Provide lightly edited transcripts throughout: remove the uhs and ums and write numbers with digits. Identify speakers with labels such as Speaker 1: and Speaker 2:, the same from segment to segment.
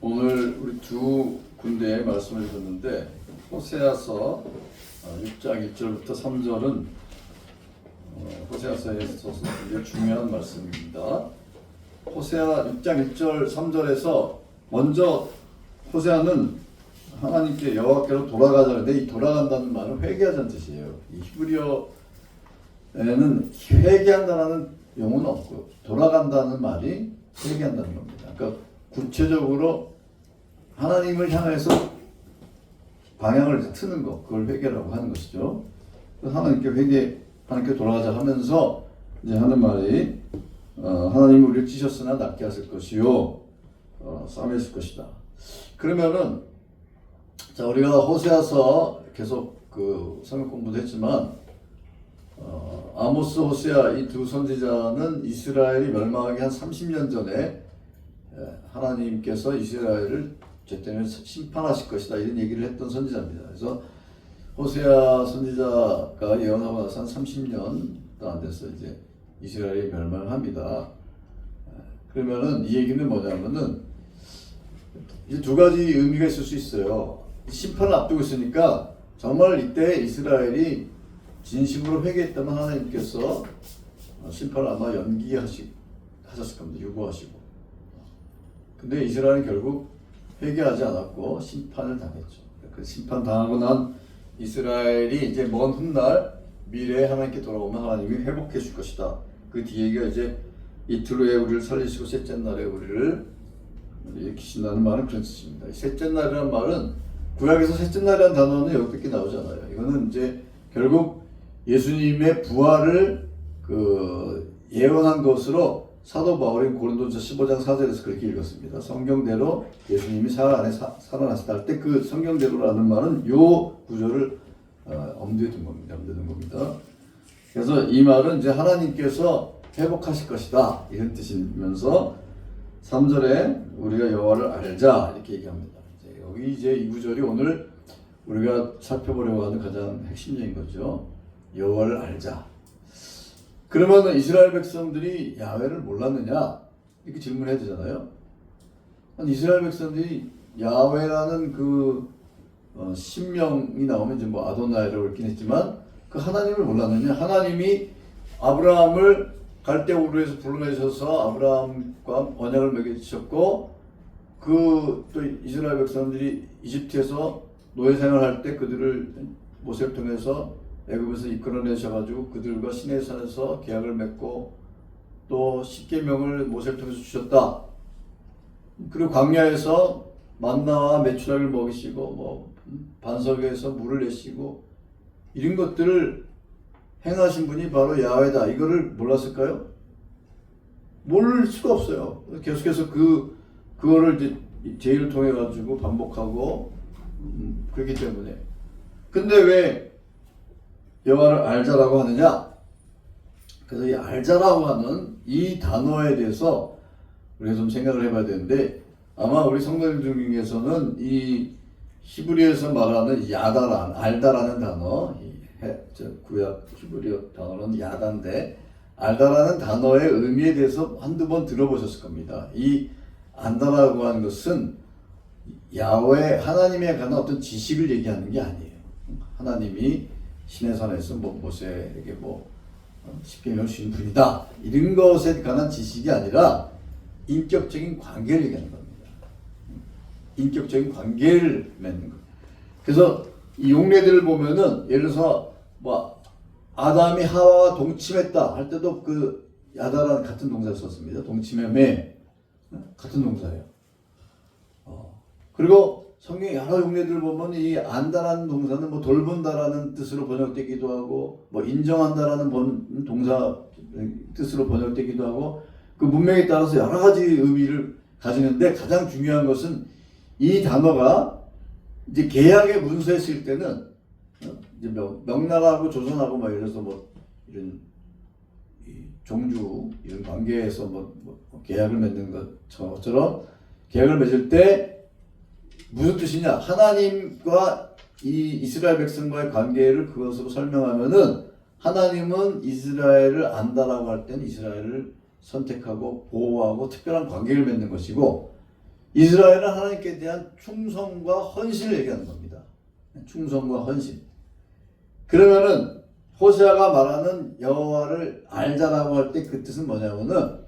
Speaker 1: 오늘 우리 두 군데의 말씀을 듣는데 호세아서 6장 1절부터 3절은 호세아서에 있어서 굉장히 중요한 말씀입니다. 호세아 6장 1절 3절에서 먼저 호세아는 하나님께 여호와께로 돌아가자는데 이 돌아간다는 말은 회개하자는 뜻이에요. 이 히브리어에는 회개한다는 용어는 없고 돌아간다는 말이 회개한다는 겁니다. 그러니까 구체적으로 하나님을 향해서 방향을 트는 것, 그걸 회개라고 하는 것이죠. 하나님께 돌아가자 하면서 이제 하는 말이 하나님은 우리를 찢었으나 낫게 하실 것이요 싸매실 것이다. 그러면은 자, 우리가 호세아서 계속 성경 공부도 했지만 아모스, 호세아 이 두 선지자는 이스라엘이 멸망하기 한 30년 전에 하나님께서 이스라엘을 죄 때문에 심판하실 것이다 이런 얘기를 했던 선지자입니다. 그래서 호세아 선지자가 예언하고 나서 한 30년도 안 돼서 이제 이스라엘이 멸망합니다. 그러면은 이 얘기는 뭐냐면은 이제 두 가지 의미가 있을 수 있어요. 심판을 앞두고 있으니까 정말 이때 이스라엘이 진심으로 회개했다면 하나님께서 심판을 아마 하셨을 겁니다. 유보하시고. 근데 이스라엘은 결국 회개하지 않았고 심판을 당했죠. 그 심판 당하고 난 이스라엘이 이제 먼 훗날 미래에 하나님께 돌아오면 하나님이 회복해 줄 것이다. 그 뒤에가 이제 이틀 후에 우리를 살리시고 셋째 날에 우리를 일으키신다는 말은 그런 뜻입니다. 셋째 날이라는 말은 구약에서 셋째 날이라는 단어는 여기밖에 나오지 않아요. 이거는 이제 결국 예수님의 부활을 예언한 것으로 사도 바울이 고린도전서 15장 4절에서 그렇게 읽었습니다. 성경대로 예수님이 사흘 안에 살아나셨다 할 때 그 성경대로라는 말은 요 구절을 엄두에 둔 겁니다. 그래서 이 말은 이제 하나님께서 회복하실 것이다 이런 뜻이면서 3절에 우리가 여호와를 알자 이렇게 얘기합니다. 여기 이제 이 구절이 오늘 우리가 살펴보려고 하는 가장 핵심적인 거죠. 여호와를 알자. 그러면 이스라엘 백성들이 야훼를 몰랐느냐 이렇게 질문해야 되잖아요. 이스라엘 백성들이 야훼라는 신명이 나오면 이제 아도나이라고 읽긴 했지만 그 하나님을 몰랐느냐. 하나님이 아브라함을 갈대 우르에서 불러내셔서 아브라함과 언약을 맺으셨고 또 이스라엘 백성들이 이집트에서 노예 생활할 때 그들을 모세를 통해서 애굽에서 이끌어내셔가지고 그들과 시내산에서 계약을 맺고 또 십계명을 모세를 통해서 주셨다. 그리고 광야에서 만나와 메추라기를 먹이시고 반석에서 물을 내시고 이런 것들을 행하신 분이 바로 야훼다. 이거를 몰랐을까요? 모를 수가 없어요. 계속해서 그거를 이제 제의를 통해 가지고 반복하고 그렇기 때문에. 근데 왜 여호와를 알자라고 하느냐? 그래서 이 알자라고 하는 이 단어에 대해서 우리가 좀 생각을 해봐야 되는데 아마 우리 성도님들 중에서는 이 히브리에서 말하는 알다라는 단어, 구약 히브리어 단어는 야다인데 알다라는 단어의 의미에 대해서 한두 번 들어보셨을 겁니다. 이 안다라고 하는 것은 야훼 하나님에 관한 어떤 지식을 얘기하는 게 아니에요. 하나님이 시내산에서 모세에게 십계명을 주신 분이다 이런 것에 관한 지식이 아니라 인격적인 관계를 얘기하는 겁니다. 인격적인 관계를 맺는 것. 그래서 이 용례들을 보면은 예를 들어서 아담이 하와와 동침했다 할 때도 그 야다라는 같은 동사를 썼습니다. 동침함에 같은 동사예요. 그리고 성경 여러 용례들을 보면 이 안다라는 동사는 돌본다라는 뜻으로 번역되기도 하고 인정한다라는 동사 뜻으로 번역되기도 하고 그 문맥에 따라서 여러 가지 의미를 가지는데 가장 중요한 것은 이 단어가 이제 계약의 문서에 쓸 때는 이제 명나라하고 조선하고 예를 들어서 이런 종주 이런 관계에서 계약을 맺는 것처럼 계약을 맺을 때 무슨 뜻이냐? 하나님과 이 이스라엘 백성과의 관계를 그것으로 설명하면은 하나님은 이스라엘을 안다라고 할 때는 이스라엘을 선택하고 보호하고 특별한 관계를 맺는 것이고 이스라엘은 하나님께 대한 충성과 헌신을 얘기하는 겁니다. 충성과 헌신. 그러면은 호세아가 말하는 여호와를 알자라고 할 때 그 뜻은 뭐냐면은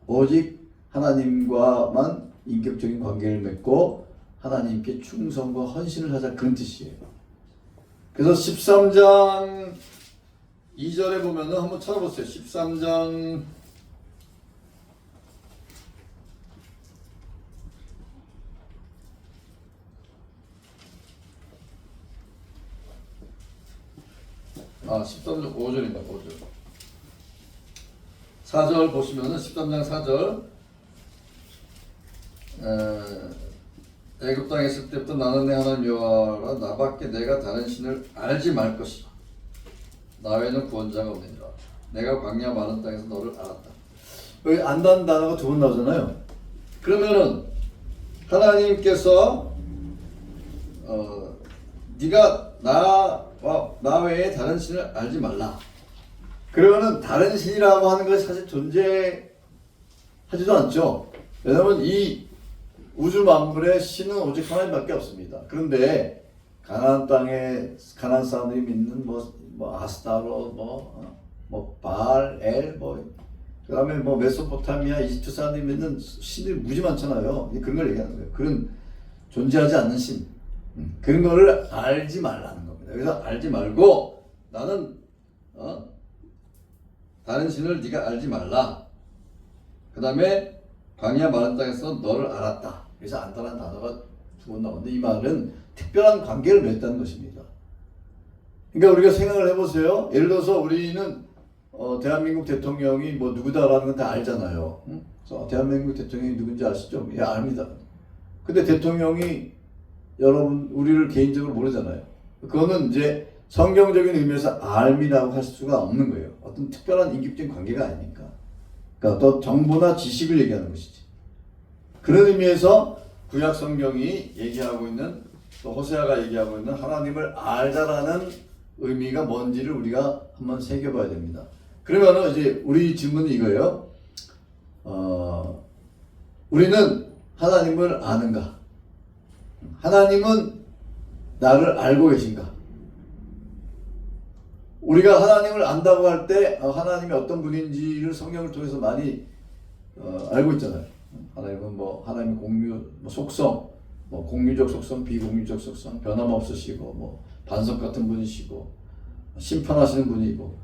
Speaker 1: 오직 하나님과만 인격적인 관계를 맺고 하나님께 충성과 헌신을 하자, 그런 뜻이에요. 그래서 13장 2절에 보면은 한번 찾아보세요. 13장 13장 5절입니다. 5절. 4절 보시면은 13장 4절. 애굽 땅에 있을 때부터 나는 내 하나님 여호와라. 나밖에 내가 다른 신을 알지 말 것이다. 나 외에는 구원자가 없느니라. 내가 광야 마른 땅에서 너를 알았다. 여기 안다는 단어가 두 번 나오잖아요. 그러면은 하나님께서 네가 나 외에 다른 신을 알지 말라. 그러면은 다른 신이라고 하는 것이 사실 존재하지도 않죠. 왜냐하면 이 우주 만물의 신은 오직 하나님밖에 없습니다. 그런데 가나안 땅에 가나안 사람들이 믿는 뭐 아스타로 뭐 바알, 엘, 그다음에 뭐 메소포타미아, 이집트 사람들이 믿는 신들이 무지 많잖아요. 그런 걸 얘기하는 거예요. 그런 존재하지 않는 신, 그런 거를 알지 말라는 겁니다. 그래서 알지 말고 나는 다른 신을 네가 알지 말라. 그다음에 광야 마른 땅에서 너를 알았다. 그래서 안다라는 단어가 두 번 나오는데 이 말은 특별한 관계를 맺다는 것입니다. 그러니까 우리가 생각을 해보세요. 예를 들어서 우리는 대한민국 대통령이 뭐 누구다라는 건 다 알잖아요. 그래서 대한민국 대통령이 누군지 아시죠? 예, 압니다. 근데 대통령이 여러분 우리를 개인적으로 모르잖아요. 그거는 이제 성경적인 의미에서 알미라고 할 수가 없는 거예요. 어떤 특별한 인격적인 관계가 아니니까. 그러니까 또 정보나 지식을 얘기하는 것이지. 그런 의미에서 구약 성경이 얘기하고 있는, 또 호세아가 얘기하고 있는 하나님을 알자라는 의미가 뭔지를 우리가 한번 새겨봐야 됩니다. 그러면은 이제 우리 질문은 이거예요. 우리는 하나님을 아는가? 하나님은 나를 알고 계신가? 우리가 하나님을 안다고 할 때 하나님이 어떤 분인지를 성경을 통해서 많이 알고 있잖아요. 하나님은 하나님의 속성, 공유적 속성, 비공유적 속성, 변함없으시고 반석 같은 분이시고 심판하시는 분이고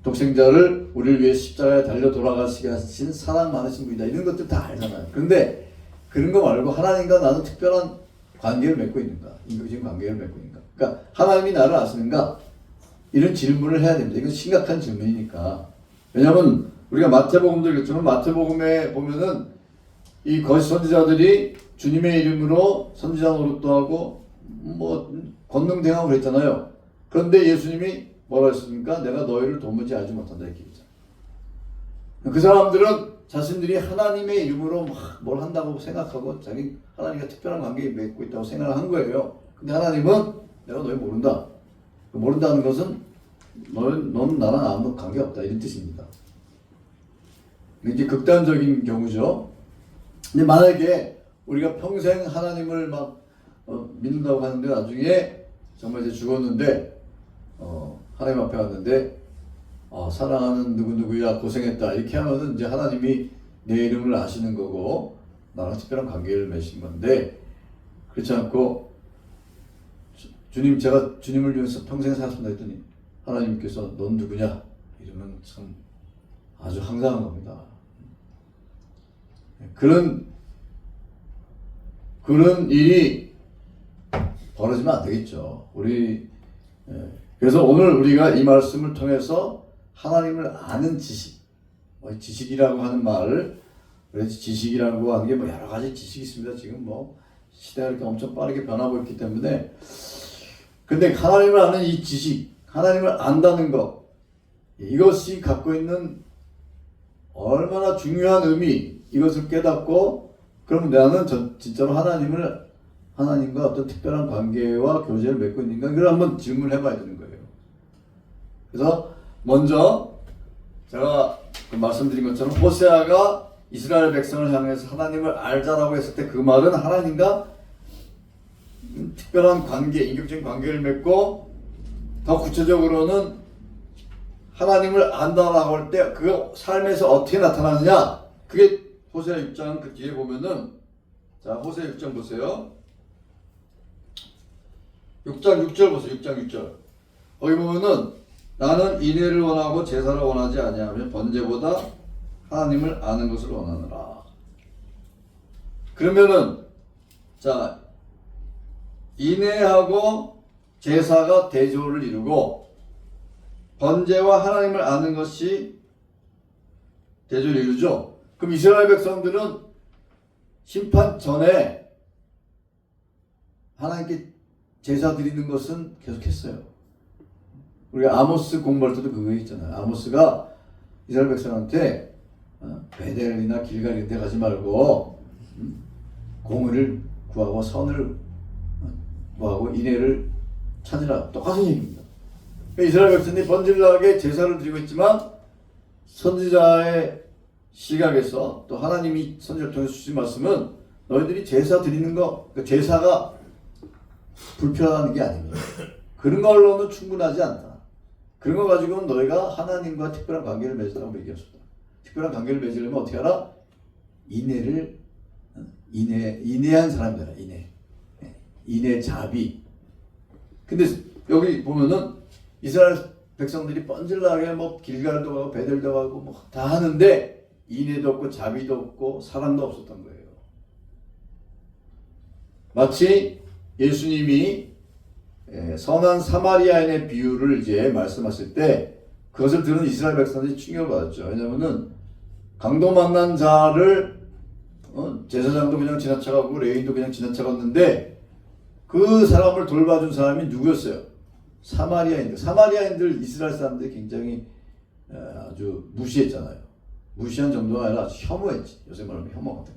Speaker 1: 독생자를 우리를 위해 십자가에 달려 돌아가시게 하신 사랑 많으신 분이다. 이런 것들 다 알잖아요. 그런데 그런 거 말고 하나님과 나는 특별한 관계를 맺고 있는가? 인격적인 관계를 맺고 있는가? 그러니까 하나님이 나를 아시는가? 이런 질문을 해야 됩니다. 이건 심각한 질문이니까. 왜냐하면 우리가 마태복음도 읽었지만 마태복음에 보면은 이 거짓 선지자들이 주님의 이름으로 선지자 노릇도 하고 권능대행하고 그랬잖아요. 그런데 예수님이 뭐라 했습니까? 내가 너희를 도무지 알지 못한다 이렇게 얘기했잖아요. 그 사람들은 자신들이 하나님의 이름으로 뭘 한다고 생각하고 자기 하나님과 특별한 관계에 맺고 있다고 생각을 한 거예요. 근데 하나님은 내가 너희 모른다. 모른다는 것은 넌 나랑 아무 관계 없다 이런 뜻입니다. 이제 극단적인 경우죠. 근데 만약에 우리가 평생 하나님을 믿는다고 하는데 나중에 정말 이제 죽었는데 하나님 앞에 왔는데 사랑하는 누구누구야 고생했다 이렇게 하면은 이제 하나님이 내 이름을 아시는 거고 나랑 특별한 관계를 맺은 건데, 그렇지 않고 주님 제가 주님을 위해서 평생 살았습니다 했더니 하나님께서 넌 누구냐 이러면 참 아주 황당한 겁니다. 그런 일이 벌어지면 안 되겠죠. 그래서 오늘 우리가 이 말씀을 통해서 하나님을 아는 지식, 지식이라고 하는 말을, 지식이라고 하는 게 여러 가지 지식이 있습니다. 지금 시대가 이렇게 엄청 빠르게 변하고 있기 때문에. 근데 하나님을 아는 이 지식, 하나님을 안다는 것, 이것이 갖고 있는 얼마나 중요한 의미, 이것을 깨닫고 그러면 나는 진짜로 하나님과 어떤 특별한 관계와 교제를 맺고 있는가? 이걸 한번 질문을 해봐야 되는 거예요. 그래서 먼저 제가 말씀드린 것처럼 호세아가 이스라엘 백성을 향해서 하나님을 알자라고 했을 때 그 말은 하나님과 특별한 관계, 인격적인 관계를 맺고 더 구체적으로는 하나님을 안다라고 할 때 그 삶에서 어떻게 나타나느냐, 그게 호세아 6장 그 뒤에 보면은, 자 호세아 6장 보세요. 6장 6절 보세요. 6장 6절 거기 보면은 나는 인애를 원하고 제사를 원하지 아니하며 번제보다 하나님을 아는 것을 원하노라. 그러면은 자 인애하고 제사가 대조를 이루고 번제와 하나님을 아는 것이 대조를 이루죠. 그럼 이스라엘 백성들은 심판 전에 하나님께 제사 드리는 것은 계속했어요. 우리가 아모스 공부할 때도 그거 있잖아요. 아모스가 이스라엘 백성한테 베델이나 길갈 이런 데 가지 말고 공의를 구하고 선을 구하고 인애를 찾으라. 똑같은 얘기입니다. 이스라엘 백성들이 번질나게 제사를 드리고 있지만 선지자의 시각에서 또 하나님이 선지자를 통해서 주신 말씀은 너희들이 제사 드리는 거, 그러니까 제사가 불편하다는 게 아닙니다. 그런 걸로는 충분하지 않다. 그런 거 가지고는 너희가 하나님과 특별한 관계를 맺으라고 얘기했습니다. 특별한 관계를 맺으려면 어떻게 하라? 인내한 사람이 되라. 인내 자비. 근데 여기 보면은 이스라엘 백성들이 뻔질나게 뭐 길갈도 가고 베델도 가고 뭐 다 하는데 인애도 없고 자비도 없고 사랑도 없었던 거예요. 마치 예수님이 선한 사마리아인의 비유를 이제 말씀하실 때 그것을 들은 이스라엘 백성들이 충격을 받았죠. 왜냐면은 강도 만난 자를 제사장도 그냥 지나쳐가고 레위인도 그냥 지나쳐갔는데 그 사람을 돌봐준 사람이 누구였어요? 사마리아인들. 사마리아인들 이스라엘 사람들이 굉장히 아주 무시했잖아요. 무시한 정도가 아니라 혐오했지. 요새 말하면 혐오거든.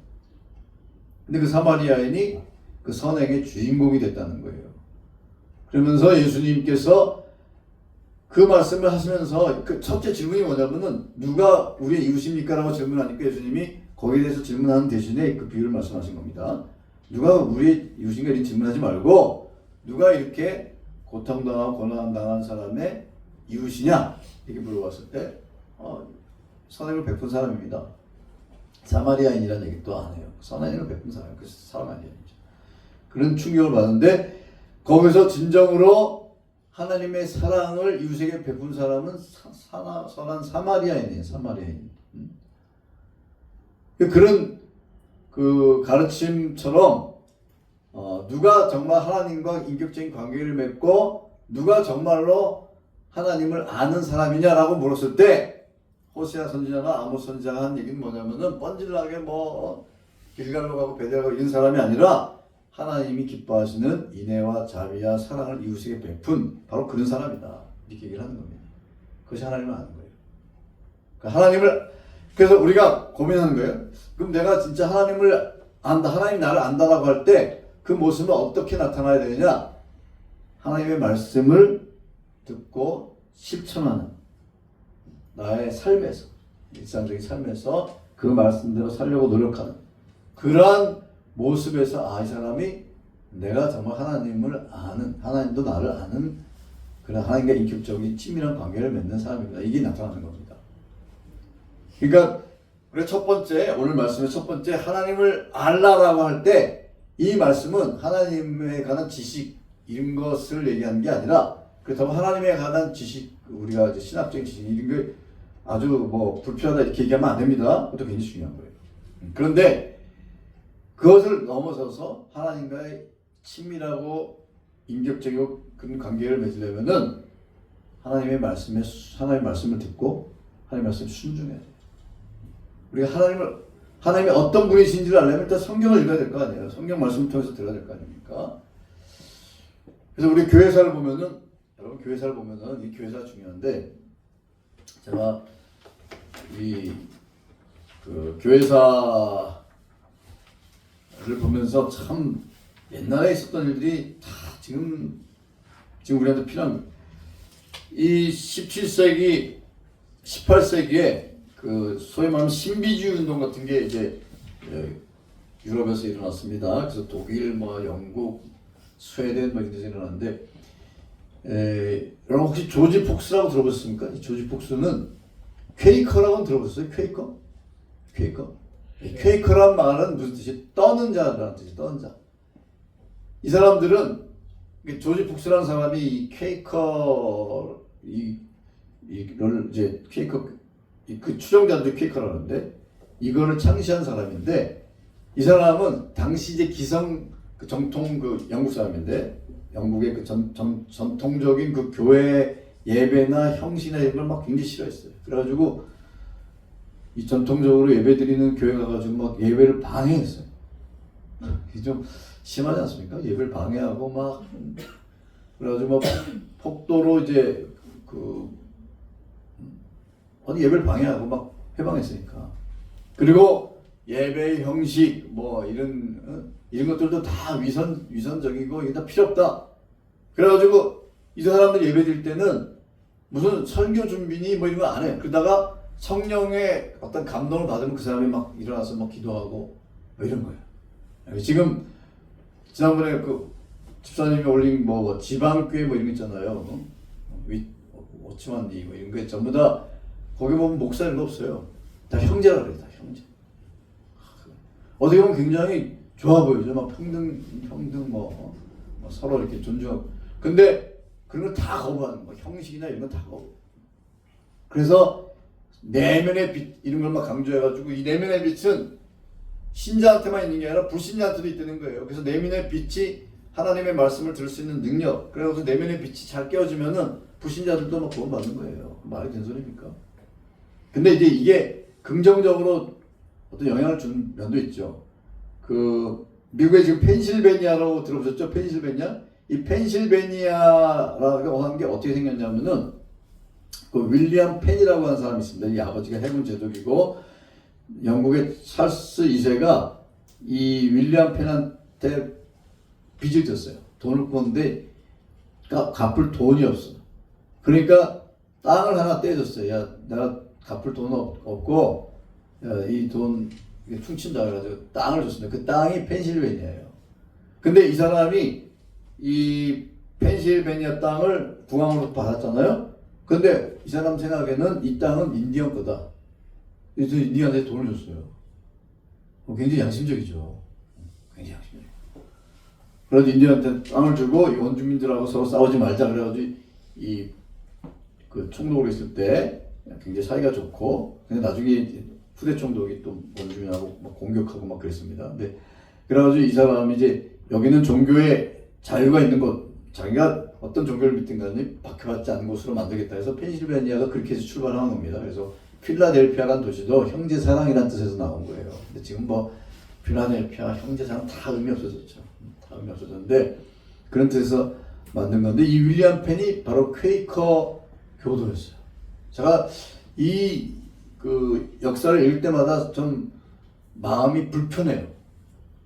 Speaker 1: 근데 그 사마리아인이 그 선행의 주인공이 됐다는 거예요. 그러면서 예수님께서 그 말씀을 하시면서 그 첫째 질문이 뭐냐면은 누가 우리의 이웃입니까? 라고 질문하니까 예수님이 거기에 대해서 질문하는 대신에 그 비유를 말씀하신 겁니다. 누가 우리의 이웃인가 이런 질문하지 말고 누가 이렇게 고통당하고 고난당한 사람의 이웃이냐? 이렇게 물어봤을 때 선행을 베푼 사람입니다. 사마리아인이라는 얘기 또 안 해요. 선행을 베푼 사람, 그 사람 아니에요. 그런 충격을 받는데 거기서 진정으로 하나님의 사랑을 이웃에게 베푼 사람은 선한 사마리아인이에요. 사마리아인. 그런 그 가르침처럼 누가 정말 하나님과 인격적인 관계를 맺고 누가 정말로 하나님을 아는 사람이냐라고 물었을 때 호세아 선지자나 아모스 선지자가 한 얘기는 뭐냐면은 뻔질나게 뭐 길갈로 가고 베델 가고 이런 사람이 아니라 하나님이 기뻐하시는 인애와 자비와 사랑을 이웃에게 베푼 바로 그런 사람이다. 이렇게 얘기를 하는 겁니다. 그것이 하나님을 아는 거예요. 그러니까 하나님을 그래서 우리가 고민하는 거예요. 그럼 내가 진짜 하나님을 안다, 하나님 나를 안다라고 할 때 그 모습은 어떻게 나타나야 되느냐? 하나님의 말씀을 듣고 실천하는 나의 삶에서, 일상적인 삶에서 그 말씀대로 살려고 노력하는 그러한 모습에서 이 사람이 내가 정말 하나님을 아는, 하나님도 나를 아는 그런 하나님과 인격적인 친밀한 관계를 맺는 사람입니다. 이게 나타나는 겁니다. 그러니까 우리 첫 번째, 오늘 말씀의 첫 번째, 하나님을 알라라고 할 때 이 말씀은 하나님에 관한 지식 이런 것을 얘기하는 게 아니라 그렇다고 하나님에 관한 지식, 우리가 이제 신학적인 지식 이런 게 아주 뭐 불필요하다 이렇게 얘기하면 안 됩니다. 그것도 굉장히 중요한 거예요. 그런데 그것을 넘어서서 하나님과의 친밀하고 인격적이고 그런 관계를 맺으려면은 하나님의 말씀을 듣고 하나님의 말씀에 순종해야 돼요. 우리가 하나님이 어떤 분이신지를 알려면 일단 성경을 읽어야 될 거 아니에요. 성경 말씀을 통해서 들어야 될 거 아닙니까? 그래서 우리 교회사를 보면은, 여러분 교회사를 보면은 이 교회사가 중요한데, 제가 그 교회사를 보면서 참 옛날에 있었던 일들이 다 지금 우리한테 필요한 거예요. 이 17세기, 18세기에 그 소위 말하는 신비주의 운동 같은 게 이제 유럽에서 일어났습니다. 그래서 독일, 뭐 영국, 스웨덴 뭐 이런 데서 일어났는데, 여러분 혹시 조지 폭스라고 들어보셨습니까? 이 조지 폭스는 퀘이커라고는 들어보셨어요? 퀘이커? 퀘이커? 퀘이커란 말은 무슨 뜻이? 떠는 자라는 뜻이 떠는 자. 이 사람들은 조지 폭스라는 사람이 이 퀘이커 이를 이제 퀘이커 그 추종자들이 퀘이커라는데 이거를 창시한 사람인데 이 사람은 당시 이제 기성 그 정통 그 영국 사람인데 영국의 그 전통적인 그 교회 예배나 형식이나 이런 걸 막 굉장히 싫어했어요. 그래가지고 이 전통적으로 예배 드리는 교회 가가지고 막 예배를 방해했어요. 이게 좀 심하지 않습니까? 예배를 방해하고 막 그래가지고 막 폭도로 이제 그 어디 예배를 방해하고 막 해방했으니까. 그리고 예배 형식 뭐 이런 것들도 다 위선적이고 이게 다 필요 없다. 그래가지고 이 사람들 예배 드릴 때는 무슨 설교 준비니 뭐 이런 거 안 해. 그러다가 성령의 어떤 감동을 받으면 그 사람이 막 일어나서 막 기도하고 뭐 이런 거예요. 지금 지난번에 그 집사님이 올린 뭐 지방교회 뭐 이런 거 있잖아요. 오치만디 뭐 이런 거 전부 다 거기 보면 목사 이런 거 없어요. 다 형제라 그래요. 다 형제. 어떻게 보면 굉장히 좋아 보이죠. 막 평등 뭐 서로 이렇게 존중하고. 근데 그런 걸 다 거부하는 거. 형식이나 이런 건 다 거부. 그래서 내면의 빛 이런 걸 막 강조해가지고 이 내면의 빛은 신자한테만 있는 게 아니라 불신자한테도 있다는 거예요. 그래서 내면의 빛이 하나님의 말씀을 들을 수 있는 능력. 그래서 내면의 빛이 잘 깨어지면은 불신자들도 막 구원받는 거예요. 말이 된 소리입니까? 근데 이제 이게 긍정적으로 어떤 영향을 준 면도 있죠. 그 미국의 지금 펜실베니아라고 들어보셨죠? 펜실베니아? 이 펜실베니아라고 하는 게 어떻게 생겼냐면은 그 윌리엄 펜이라고 하는 사람이 있습니다. 이 아버지가 해군 제독이고 영국의 찰스 2세가 이 윌리엄 펜한테 빚을 졌어요. 돈을 꿨는데 갚을 돈이 없어. 그러니까 땅을 하나 떼줬어요. 야, 내가 갚을 돈 없고 이 돈 퉁친다 그래가지고 땅을 줬습니다. 그 땅이 펜실베니아예요. 근데 이 사람이 이 펜실베니아 땅을 국왕으로 받았잖아요. 근데 이 사람 생각에는 이 땅은 인디언 거다. 그래서 인디언한테 돈을 줬어요. 굉장히 양심적이죠. 굉장히 양심적이죠. 그래서 인디언한테 땅을 주고 이 원주민들하고 서로 싸우지 말자 그래가지고 그 총독으로 있을 때 굉장히 사이가 좋고 근데 나중에 후대 총독이 또 원주민하고 막 공격하고 막 그랬습니다. 근데 그래가지고 이 사람이 이제 여기는 종교에 자유가 있는 곳, 자기가 어떤 종교를 믿든 간에 박해받지 않는 곳으로 만들겠다 해서 펜실베니아가 그렇게 해서 출발한 겁니다. 그래서 필라델피아라는 도시도 형제사랑이라는 뜻에서 나온 거예요. 근데 지금 뭐 필라델피아, 형제사랑 다 의미 없어졌죠. 다 의미 없어졌는데 그런 뜻에서 만든 건데 이 윌리엄 펜이 바로 퀘이커 교도였어요. 제가 이 그 역사를 읽을 때마다 좀 마음이 불편해요.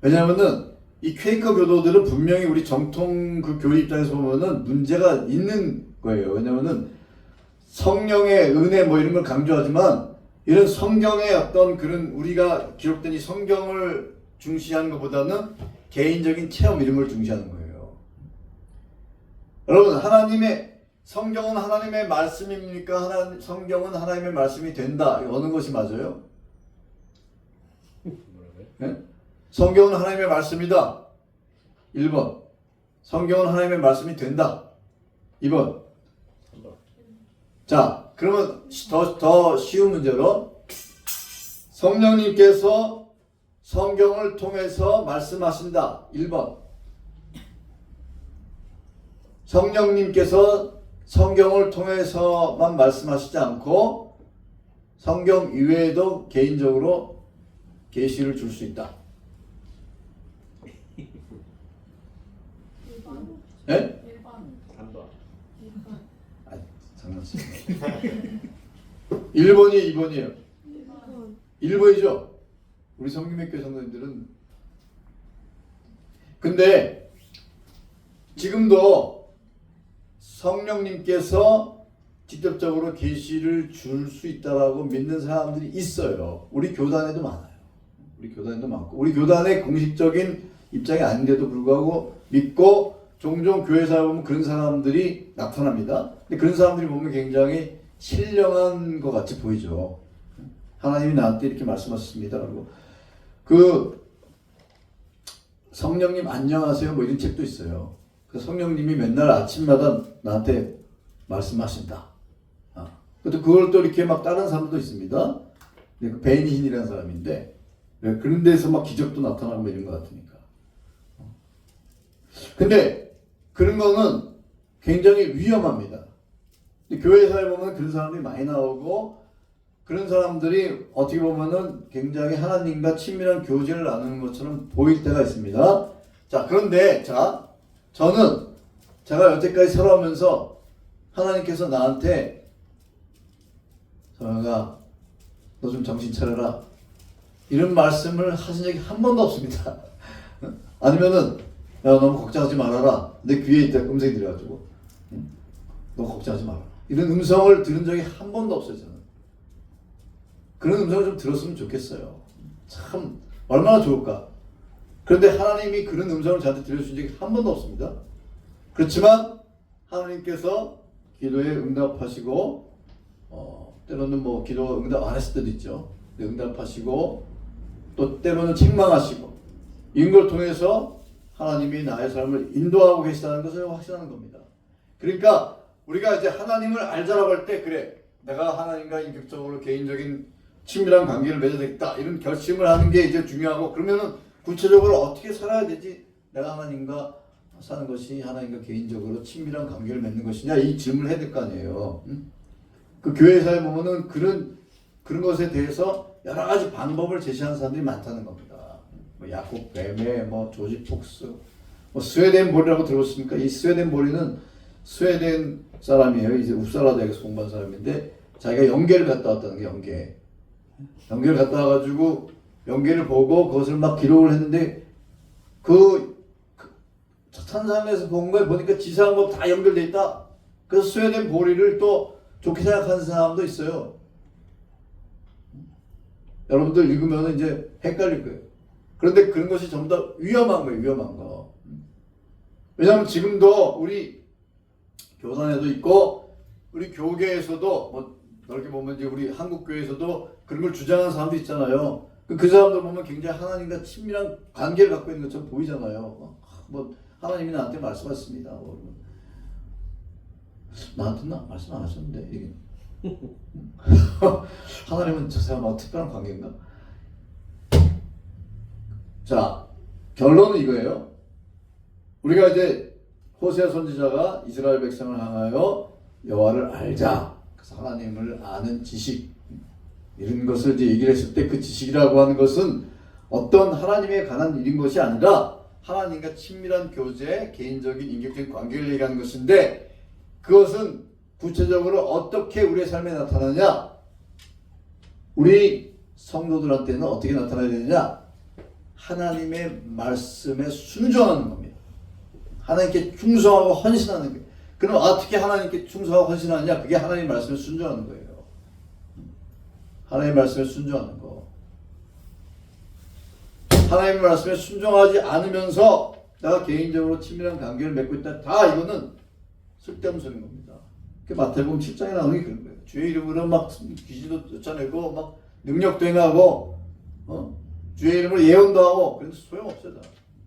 Speaker 1: 왜냐하면은 이 퀘이커 교도들은 분명히 우리 정통 그 교회 입장에서 보면은 문제가 있는 거예요. 왜냐하면은 성령의 은혜 뭐 이런 걸 강조하지만 이런 성경의 어떤 그런 우리가 기록된 이 성경을 중시하는 것보다는 개인적인 체험 이런 걸 중시하는 거예요. 여러분 성경은 하나님의 말씀입니까? 성경은 하나님의 말씀이 된다. 어느 것이 맞아요? 네? 성경은 하나님의 말씀이다. 1번. 성경은 하나님의 말씀이 된다. 2번. 자, 그러면 더 쉬운 문제로 성령님께서 성경을 통해서 말씀하신다. 1번. 성령님께서 성경을 통해서만 말씀하시지 않고 성경 이외에도 개인적으로 계시를 줄 수 있다. 예?
Speaker 2: 3번.
Speaker 1: 아, 장난치네. 1번이 2번이에요. 1번이죠. 우리 성김학교 성도님들은 근데 지금도 성령님께서 직접적으로 계시를 줄 수 있다라고 믿는 사람들이 있어요. 우리 교단에도 많아요. 우리 교단에도 많고 우리 교단의 공식적인 입장이 아닌데도 불구하고 믿고 종종 교회사에 보면 그런 사람들이 나타납니다. 근데 그런 사람들이 보면 굉장히 신령한 것 같이 보이죠. 하나님이 나한테 이렇게 말씀하셨습니다라고. 그 성령님 안녕하세요 뭐 이런 책도 있어요. 그 성령님이 맨날 아침마다 나한테 말씀하신다. 근데 그걸 또 이렇게 막 다른 사람도 있습니다. 그 베니힌이라는 사람인데 그런 데서 막 기적도 나타나고 이런 것 같으니까. 근데 그런 거는 굉장히 위험합니다. 교회사에 보면 그런 사람들이 많이 나오고 그런 사람들이 어떻게 보면은 굉장히 하나님과 친밀한 교제를 나누는 것처럼 보일 때가 있습니다. 자, 그런데 저는 제가 여태까지 살아오면서 하나님께서 나한테 서영아 너 좀 정신 차려라 이런 말씀을 하신 적이 한 번도 없습니다. 아니면은 야 너무 걱정하지 말아라 내 귀에 있다 음성이 들려가지고 너 걱정하지 마라 이런 음성을 들은 적이 한 번도 없어요. 저는 그런 음성을 좀 들었으면 좋겠어요. 참 얼마나 좋을까. 그런데 하나님이 그런 음성을 저한테 들려주신 적이 한 번도 없습니다. 그렇지만 하나님께서 기도에 응답하시고 때로는 뭐 기도 응답 안 했을 때도 있죠. 응답하시고 또 때로는 책망하시고 이런 걸 통해서 하나님이 나의 삶을 인도하고 계시다는 것을 확신하는 겁니다. 그러니까 우리가 이제 하나님을 알자라고 할 때 그래 내가 하나님과 인격적으로 개인적인 친밀한 관계를 맺어야 되겠다 이런 결심을 하는 게 이제 중요하고 그러면은 구체적으로 어떻게 살아야 되지? 내가 하나님과 사는 것이 하나님과 개인적으로 친밀한 관계를 맺는 것이냐 이 질문을 해야 될 거 아니에요. 그 교회사에 보면은 그런 것에 대해서 여러 가지 방법을 제시하는 사람들이 많다는 겁니다. 뭐 야곱 뱀에 뭐 조지 폭스 뭐 스웨덴 볼이라고 들어보셨습니까? 이 스웨덴 볼이는 스웨덴 사람이에요. 이제 우사라 대학에서 공부한 사람인데 자기가 연계를 갔다 왔다는 게 연계를 갔다 와가지고 연계를 보고 그것을 막 기록을 했는데 그 천상에서 본 거에 보니까 지상한 거 다 연결돼 있다. 그래서 스웨덴 보리를 또 좋게 생각하는 사람도 있어요. 여러분들 읽으면 이제 헷갈릴 거예요. 그런데 그런 것이 전부 다 위험한 거예요. 위험한 거. 왜냐하면 지금도 우리 교단에도 있고 우리 교계에서도 뭐 넓게 보면 이제 우리 한국 교회에서도 그런 걸 주장하는 사람도 있잖아요. 그 사람들 보면 굉장히 하나님과 친밀한 관계를 갖고 있는 것처럼 보이잖아요. 뭐 하나님이 나한테 말씀하셨습니다. 나한테 말씀 안 하셨는데 이게 하나님은 저 사람하고 특별한 관계인가? 자, 결론은 이거예요. 우리가 이제 호세아 선지자가 이스라엘 백성을 향하여 여호와를 알자. 그래서 하나님을 아는 지식 이런 것을 이제 얘기를 했을 때 그 지식이라고 하는 것은 어떤 하나님에 관한 일인 것이 아니라 하나님과 친밀한 교제, 개인적인 인격적인 관계를 얘기하는 것인데 그것은 구체적으로 어떻게 우리의 삶에 나타나냐? 우리 성도들한테는 어떻게 나타나야 되느냐? 하나님의 말씀에 순종하는 겁니다. 하나님께 충성하고 헌신하는 거예요. 그럼 어떻게 하나님께 충성하고 헌신하느냐? 그게 하나님 말씀에 순종하는 거예요. 하나님 말씀에 순종하는 거. 하나님 말씀에 순종하지 않으면서 내가 개인적으로 친밀한 관계를 맺고 있다. 다 이거는 쓸데없는 소리인 겁니다. 마태복음 7장에 나오는 게 그런 거예요. 주의 이름으로 막 귀신도 쫓아내고 막 능력도 행하고 주의 이름으로 예언도 하고 그래도 소용없어요.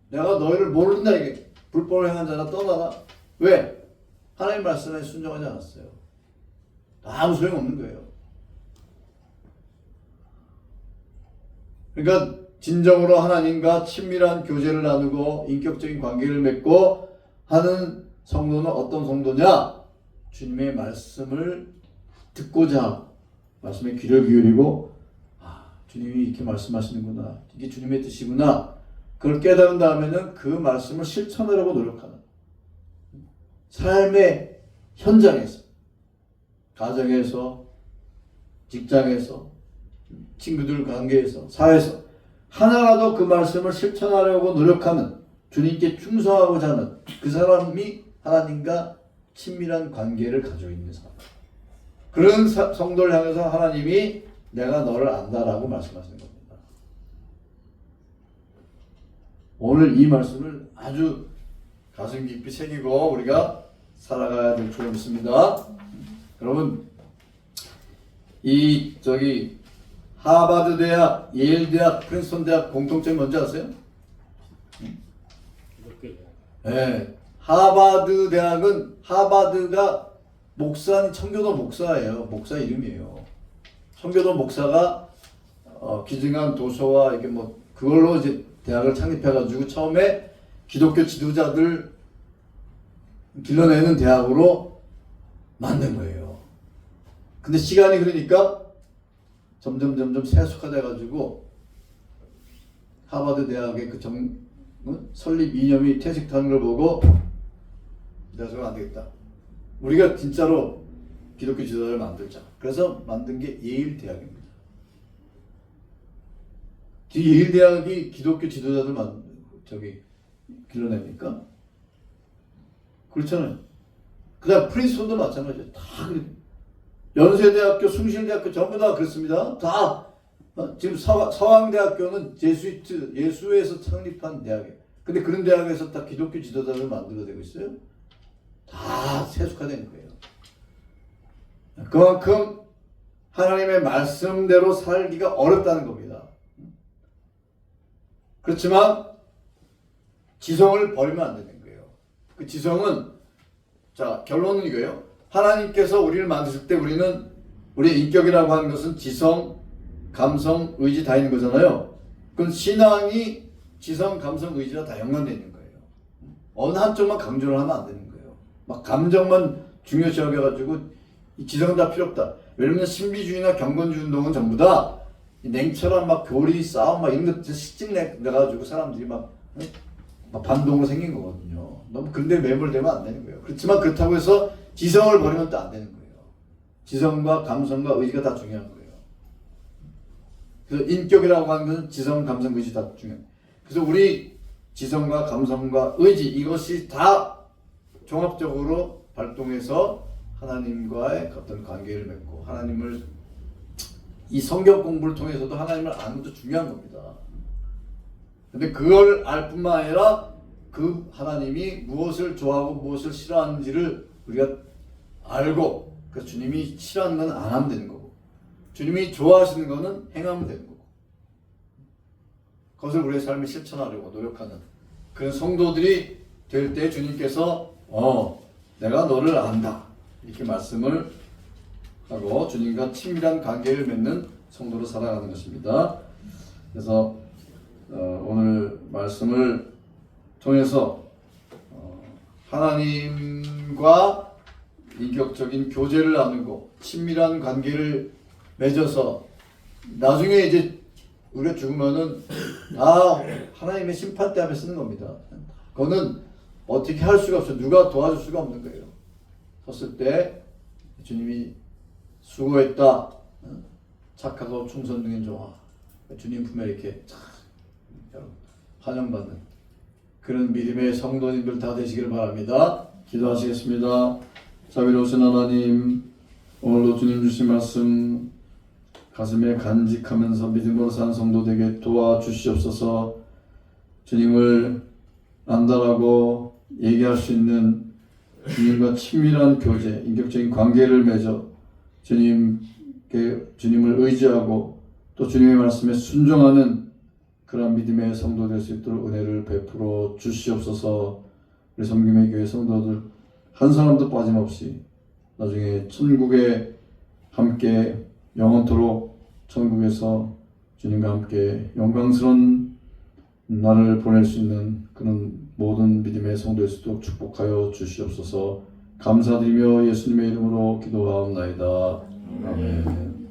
Speaker 1: 내가 너희를 모른다 이게. 불법을 행한 자나 떠나라. 왜? 하나님 말씀에 순종하지 않았어요. 아무 소용없는 거예요. 그러니까 진정으로 하나님과 친밀한 교제를 나누고 인격적인 관계를 맺고 하는 성도는 어떤 성도냐? 주님의 말씀을 듣고자 하고 말씀에 귀를 기울이고 주님이 이렇게 말씀하시는구나. 이게 주님의 뜻이구나. 그걸 깨달은 다음에는 그 말씀을 실천하려고 노력하는 삶의 현장에서 가정에서 직장에서 친구들 관계에서 사회에서 하나라도 그 말씀을 실천하려고 노력하는 주님께 충성하고자 하는 그 사람이 하나님과 친밀한 관계를 가지고 있는 사람. 그런 성도를 향해서 하나님이 내가 너를 안다라고 말씀하시는 겁니다. 오늘 이 말씀을 아주 가슴 깊이 새기고 우리가 살아가야 될 줄 믿습니다. 여러분, 하버드 대학, 예일 대학, 프린스턴 대학 공통점이 뭔지 아세요? 네, 하버드 대학은 하버드가 목사는 청교도 목사예요. 목사 이름이에요. 청교도 목사가 기증한 도서와 이게 뭐 그걸로 이제 대학을 창립해가지고 처음에 기독교 지도자들 길러내는 대학으로 만든 거예요. 근데 시간이 흐르니까 점점 세속화돼가지고 하버드 대학의 그 설립 이념이 퇴색하는 걸 보고 내가 저거 안 되겠다. 우리가 진짜로 기독교 지도자를 만들자. 그래서 만든 게 예일 대학입니다. 예일 대학이 기독교 지도자들 길러냅니까? 그렇잖아요. 그 다음 프린스턴도 마찬가지예요. 다 연세대학교, 숭실대학교 전부 다 그렇습니다. 다 지금 서강대학교는 예수에서 창립한 대학이에요. 근데 그런 대학에서 다 기독교 지도자를 만들어내고 있어요. 다 세속화된 거예요. 그만큼 하나님의 말씀대로 살기가 어렵다는 겁니다. 그렇지만 지성을 버리면 안 되는 거예요. 그 지성은, 자, 결론은 이거예요. 하나님께서 우리를 만드실 때 우리의 인격이라고 하는 것은 지성, 감성, 의지 다 있는 거잖아요. 그럼 신앙이 지성, 감성, 의지가 다 연관되어 있는 거예요. 어느 한쪽만 강조를 하면 안 되는 거예요. 막 감정만 중요시 여겨가지고 이 지성은 다 필요 없다. 왜냐면 신비주의나 경건주의 운동은 전부 다 냉철한 막 교리 싸움 막 이런 것들 시집 내가지고 사람들이 막 반동으로 생긴 거거든요. 너무 그런데 매몰되면 안 되는 거예요. 그렇지만 그렇다고 해서 지성을 버리면 또 안 되는 거예요. 지성과 감성과 의지가 다 중요한 거예요. 그래서 인격이라고 하는 것은 지성, 감성, 의지 다 중요해요. 그래서 우리 지성과 감성과 의지 이것이 다 종합적으로 발동해서 하나님과의 어떤 관계를 맺고 하나님을 이 성경 공부를 통해서도 하나님을 아는 것도 중요한 겁니다. 근데 그걸 알 뿐만 아니라 그 하나님이 무엇을 좋아하고 무엇을 싫어하는지를 우리가 알고, 그래서 주님이 싫어하는 건 안 하면 되는 거고 주님이 좋아하시는 거는 행하면 되는 거고, 그것을 우리의 삶에 실천하려고 노력하는 그런 성도들이 될 때 주님께서 내가 너를 안다 이렇게 말씀을 하고 주님과 친밀한 관계를 맺는 성도로 살아가는 것입니다. 그래서 오늘 말씀을 통해서 하나님과 인격적인 교제를 나누고 친밀한 관계를 맺어서 나중에 이제 우리가 죽으면은 하나님의 심판대 앞에 쓰는 겁니다. 그거는 어떻게 할 수가 없어요. 누가 도와줄 수가 없는 거예요. 섰을 때 주님이 수고했다. 착하고 충성 중인 종아. 주님 품에 이렇게 환영받는 그런 믿음의 성도님들 다 되시기를 바랍니다. 기도하시겠습니다. 자비로우신 하나님, 오늘도 주님 주신 말씀 가슴에 간직하면서 믿음으로 사는 성도되게 도와주시옵소서. 주님을 안다라고 얘기할 수 있는 주님과 친밀한 교제, 인격적인 관계를 맺어 주님을 의지하고 또 주님의 말씀에 순종하는 그런 믿음의 성도 될 수 있도록 은혜를 베풀어 주시옵소서. 우리 섬김의 교회 성도들 한 사람도 빠짐없이 나중에 천국에 함께 영원토록 천국에서 주님과 함께 영광스러운 날을 보낼 수 있는 그런 모든 믿음의 성도 될 수 있도록 축복하여 주시옵소서. 감사드리며 예수님의 이름으로 기도하옵나이다. 아멘.